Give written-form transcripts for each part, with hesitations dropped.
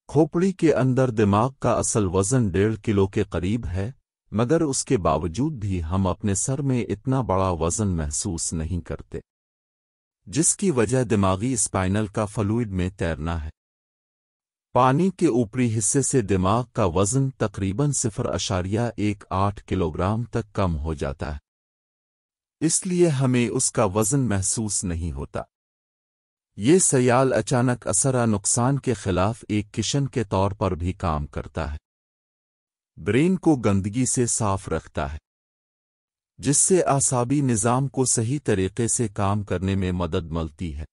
کھوپڑی کے اندر دماغ کا اصل وزن 1.5 کلو کے قریب ہے، مگر اس کے باوجود بھی ہم اپنے سر میں اتنا بڑا وزن محسوس نہیں کرتے، جس کی وجہ دماغی اسپائنل کا فلوئڈ میں تیرنا ہے۔ پانی کے اوپری حصے سے دماغ کا وزن تقریباً 0.18 کلو گرام تک کم ہو جاتا ہے، اس لیے ہمیں اس کا وزن محسوس نہیں ہوتا۔ یہ سیال اچانک اثرا نقصان کے خلاف ایک کشن کے طور پر بھی کام کرتا ہے۔ برین کو گندگی سے صاف رکھتا ہے، جس سے اعصابی نظام کو صحیح طریقے سے کام کرنے میں مدد ملتی ہے۔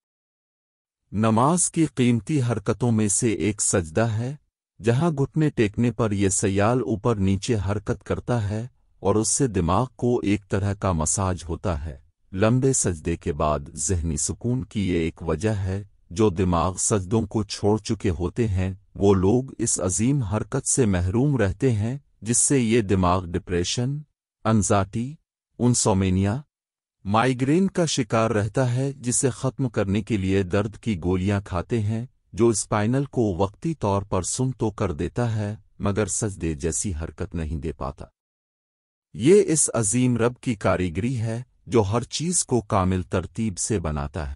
نماز کی قیمتی حرکتوں میں سے ایک سجدہ ہے، جہاں گھٹنے ٹیکنے پر یہ سیال اوپر نیچے حرکت کرتا ہے اور اس سے دماغ کو ایک طرح کا مساج ہوتا ہے۔ لمبے سجدے کے بعد ذہنی سکون کی یہ ایک وجہ ہے۔ جو دماغ سجدوں کو چھوڑ چکے ہوتے ہیں وہ لوگ اس عظیم حرکت سے محروم رہتے ہیں، جس سے یہ دماغ ڈپریشن، انزائٹی، انسومینیا، مائیگرین کا شکار رہتا ہے، جسے ختم کرنے کے لیے درد کی گولیاں کھاتے ہیں، جو اسپائنل کو وقتی طور پر سن تو کر دیتا ہے مگر سجدے جیسی حرکت نہیں دے پاتا۔ یہ اس عظیم رب کی کاریگری ہے جو ہر چیز کو کامل ترتیب سے بناتا ہے۔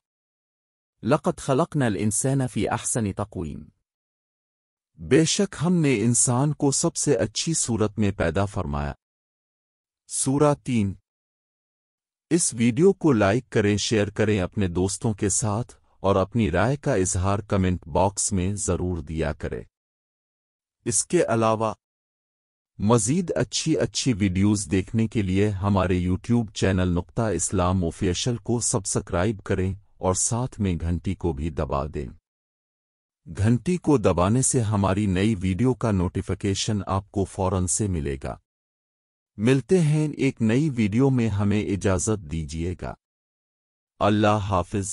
لقد خلقنا الانسان فی احسن تقویم۔ بے شک ہم نے انسان کو سب سے اچھی صورت میں پیدا فرمایا۔ سورہ 3۔ اس ویڈیو کو لائک کریں، شیئر کریں اپنے دوستوں کے ساتھ، اور اپنی رائے کا اظہار کمنٹ باکس میں ضرور دیا کریں۔ اس کے علاوہ مزید اچھی ویڈیوز دیکھنے کے لیے ہمارے یوٹیوب چینل نقطہ اسلام آفیشل کو سبسکرائب کریں اور ساتھ میں گھنٹی کو بھی دبا دیں۔ گھنٹی کو دبانے سے ہماری نئی ویڈیو کا نوٹیفیکیشن آپ کو فوراً سے ملے گا۔ ملتے ہیں ایک نئی ویڈیو میں، ہمیں اجازت دیجیے گا۔ اللہ حافظ۔